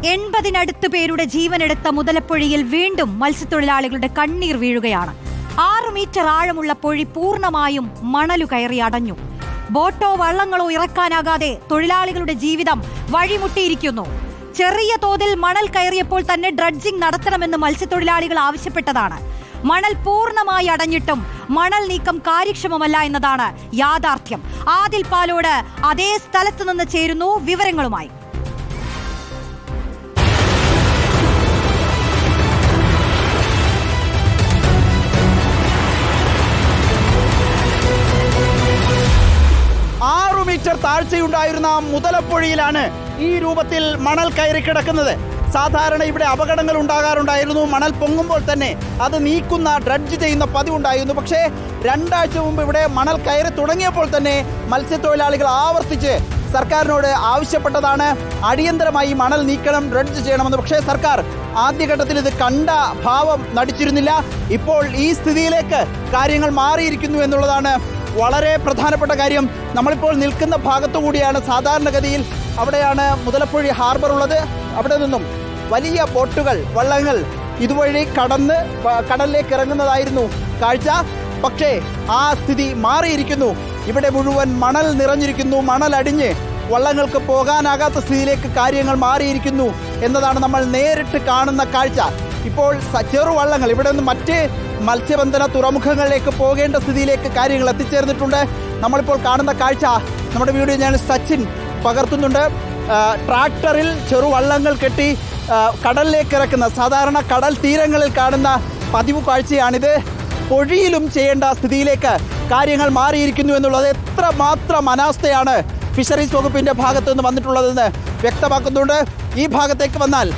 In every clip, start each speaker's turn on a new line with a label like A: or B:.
A: 80-നടുത്ത് പേരുടെ ജീവനെടുത്ത മുതലപ്പൊഴിയിൽ വീണ്ടും മത്സ്യത്തൊഴിലാളികളുടെ കണ്ണീർ വീഴുകയാണ്. 6 മീറ്റർ ആഴമുള്ള പൊഴി പൂർണ്ണമായും മണലു കയറി അടഞ്ഞു. ബോട്ടോ വള്ളങ്ങളോ ഇറക്കാനാകാതെ തൊഴിലാളികളുടെ ജീവിതം വഴിമുട്ടിയിരിക്കുന്നു. ചെറിയ തോതിൽ മണൽ കയറിയപ്പോൾ തന്നെ ഡ്രഡ്ജിംഗ് നടത്തണമെന്ന് മത്സ്യത്തൊഴിലാളികൾ ആവശ്യപ്പെട്ടതാണ്. മണൽ പൂർണ്ണമായി അടഞ്ഞിട്ടും മണൽ നീക്കം കാര്യക്ഷമമല്ല എന്നതാണ് യാഥാർത്ഥ്യം. ആദിൽ പാലോട് അതേ സ്ഥലത്ത് നിന്ന് ചേരുന്നു വിവരങ്ങളുമായി.
B: മീറ്റർ താഴ്ചയുണ്ടായിരുന്ന മുതലപ്പൊഴിയിലാണ് ഈ രൂപത്തിൽ മണൽ കയറി കിടക്കുന്നത്. സാധാരണ ഇവിടെ അപകടങ്ങൾ ഉണ്ടാകാറുണ്ടായിരുന്നു. മണൽ പൊങ്ങുമ്പോൾ തന്നെ അത് നീക്കുന്ന ഡ്രഡ്ജ് ചെയ്യുന്ന പതിവുണ്ടായിരുന്നു. പക്ഷേ 2 ആഴ്ച മുമ്പ് ഇവിടെ മണൽ കയറി തുടങ്ങിയപ്പോൾ തന്നെ മത്സ്യത്തൊഴിലാളികൾ ആവർത്തിച്ച് സർക്കാരിനോട് ആവശ്യപ്പെട്ടതാണ് അടിയന്തരമായി മണൽ നീക്കണം, ഡ്രഡ്ജ് ചെയ്യണമെന്ന്. പക്ഷേ സർക്കാർ ആദ്യഘട്ടത്തിൽ ഇത് കണ്ട ഭാവം നടിച്ചിരുന്നില്ല. ഇപ്പോൾ ഈ സ്ഥിതിയിലേക്ക് കാര്യങ്ങൾ മാറിയിരിക്കുന്നു എന്നുള്ളതാണ് വളരെ പ്രധാനപ്പെട്ട കാര്യം. നമ്മളിപ്പോൾ നിൽക്കുന്ന ഭാഗത്തു കൂടിയാണ് സാധാരണഗതിയിൽ അവിടെയാണ് മുതലപ്പൊഴി ഹാർബർ ഉള്ളത്. അവിടെ നിന്നും വലിയ ബോട്ടുകൾ, വള്ളങ്ങൾ ഇതുവഴി കടന്ന് കടലിലേക്ക് ഇറങ്ങുന്നതായിരുന്നു കാഴ്ച. പക്ഷേ ആ സ്ഥിതി മാറിയിരിക്കുന്നു. ഇവിടെ മുഴുവൻ മണൽ നിറഞ്ഞിരിക്കുന്നു. മണൽ അടിഞ്ഞ് വള്ളങ്ങൾക്ക് പോകാനാകാത്ത സ്ഥിതിയിലേക്ക് കാര്യങ്ങൾ മാറിയിരിക്കുന്നു എന്നതാണ് നമ്മൾ നേരിട്ട് കാണുന്ന കാഴ്ച. ഇപ്പോൾ ചെറുവള്ളങ്ങൾ ഇവിടെ നിന്ന് മറ്റ് മത്സ്യബന്ധന തുറമുഖങ്ങളിലേക്ക് പോകേണ്ട സ്ഥിതിയിലേക്ക് കാര്യങ്ങൾ എത്തിച്ചേർന്നിട്ടുണ്ട്. നമ്മളിപ്പോൾ കാണുന്ന കാഴ്ച നമ്മുടെ വീഡിയോ ഞാൻ സച്ചിൻ പകർത്തുന്നുണ്ട്. ട്രാക്ടറിൽ ചെറുവള്ളങ്ങൾ കെട്ടി കടലിലേക്ക് ഇറക്കുന്ന സാധാരണ കടൽ തീരങ്ങളിൽ കാണുന്ന പതിവ് കാഴ്ചയാണിത്. പൊഴിയിലും ചെയ്യേണ്ട സ്ഥിതിയിലേക്ക് കാര്യങ്ങൾ മാറിയിരിക്കുന്നു എന്നുള്ളത് എത്രമാത്രം അനാസ്ഥയാണ് ഫിഷറീസ് വകുപ്പിൻ്റെ ഭാഗത്തു നിന്ന് വന്നിട്ടുള്ളതെന്ന് വ്യക്തമാക്കുന്നുണ്ട്. ഈ ഭാഗത്തേക്ക് വന്നാൽ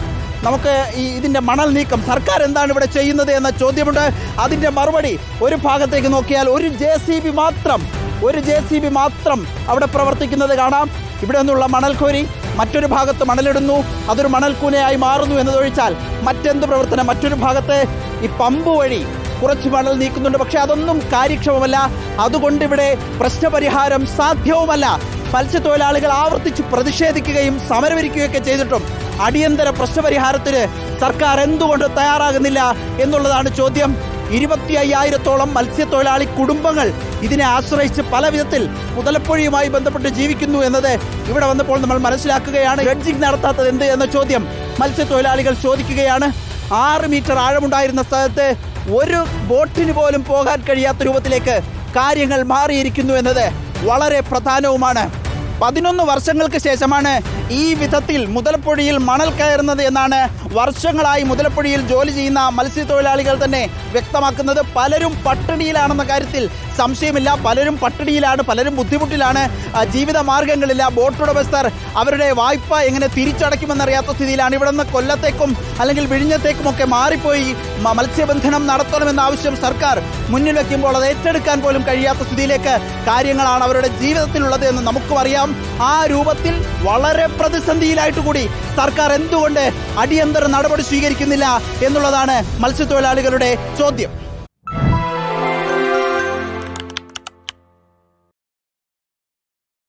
B: നമുക്ക് ഇതിൻ്റെ മണൽ നീക്കം സർക്കാർ എന്താണ് ഇവിടെ ചെയ്യുന്നത് എന്ന ചോദ്യമുണ്ട്. അതിൻ്റെ മറുപടി ഒരു ഭാഗത്തേക്ക് നോക്കിയാൽ ഒരു JCB മാത്രം അവിടെ പ്രവർത്തിക്കുന്നത് കാണാം. ഇവിടെ നിന്നുള്ള മണൽ കോരി മറ്റൊരു ഭാഗത്ത് മണലിടുന്നു, അതൊരു മണൽക്കൂനയായി മാറുന്നു എന്നതൊഴിച്ചാൽ മറ്റെന്ത് പ്രവർത്തനം? മറ്റൊരു ഭാഗത്ത് ഈ പമ്പ് വഴി കുറച്ച് മണൽ നീക്കുന്നുണ്ട്. പക്ഷേ അതൊന്നും കാര്യക്ഷമമല്ല. അതുകൊണ്ട് ഇവിടെ പ്രശ്നപരിഹാരം സാധ്യവുമല്ല. മത്സ്യത്തൊഴിലാളികൾ ആവർത്തിച്ച് പ്രതിഷേധിക്കുകയും സമരമിരിക്കുകയൊക്കെ ചെയ്തിട്ടും അടിയന്തര പ്രശ്നപരിഹാരത്തിന് സർക്കാർ എന്തുകൊണ്ട് തയ്യാറാകുന്നില്ല എന്നുള്ളതാണ് ചോദ്യം. 25,000-ഓളം മത്സ്യത്തൊഴിലാളി കുടുംബങ്ങൾ ഇതിനെ ആശ്രയിച്ച് പല വിധത്തിൽ മുതലപ്പൊഴിയുമായി ബന്ധപ്പെട്ട് ജീവിക്കുന്നു എന്നത് ഇവിടെ വന്നപ്പോൾ നമ്മൾ മനസ്സിലാക്കുകയാണ്. ഡ്രഡ്ജിംഗ് നടത്താത്തത് എന്ത് എന്ന ചോദ്യം മത്സ്യത്തൊഴിലാളികൾ ചോദിക്കുകയാണ്. 6 മീറ്റർ ആഴമുണ്ടായിരുന്ന സ്ഥലത്ത് ഒരു ബോട്ടിന് പോലും പോകാൻ കഴിയാത്ത രൂപത്തിലേക്ക് കാര്യങ്ങൾ മാറിയിരിക്കുന്നു എന്നത് വളരെ പ്രധാനവുമാണ്. 11 വർഷങ്ങൾക്ക് ശേഷമാണ് ഈ വിധത്തിൽ മുതലപ്പൊഴിയിൽ മണൽ കയറുന്നത് എന്നാണ് വർഷങ്ങളായി മുതലപ്പൊഴിയിൽ ജോലി ചെയ്യുന്ന മത്സ്യത്തൊഴിലാളികൾ തന്നെ വ്യക്തമാക്കുന്നത്. പലരും പട്ടിണിയിലാണെന്ന കാര്യത്തിൽ സംശയമില്ല. പലരും പട്ടിണിയിലാണ്, പലരും ബുദ്ധിമുട്ടിലാണ്, ജീവിത മാർഗങ്ങളില്ല. ബോട്ടുടമസ്ഥർ അവരുടെ വായ്പ എങ്ങനെ തിരിച്ചടയ്ക്കുമെന്നറിയാത്ത സ്ഥിതിയിലാണ്. ഇവിടെ നിന്ന് കൊല്ലത്തേക്കും അല്ലെങ്കിൽ വിഴിഞ്ഞത്തേക്കുമൊക്കെ മാറിപ്പോയി മത്സ്യബന്ധനം നടത്തണമെന്ന ആവശ്യം സർക്കാർ മുന്നിൽ വയ്ക്കുമ്പോൾ അത് ഏറ്റെടുക്കാൻ പോലും കഴിയാത്ത സ്ഥിതിയിലേക്ക് കാര്യങ്ങളാണ് അവരുടെ ജീവിതത്തിലുള്ളത് എന്ന് നമുക്കും അറിയാം. ആ രൂപത്തിൽ വളരെ പ്രതിസന്ധിയിലായിട്ട് കൂടി സർക്കാർ എന്തുകൊണ്ട് അടിയന്തര നടപടി സ്വീകരിക്കുന്നില്ല എന്നുള്ളതാണ് മത്സ്യത്തൊഴിലാളികളുടെ ചോദ്യം.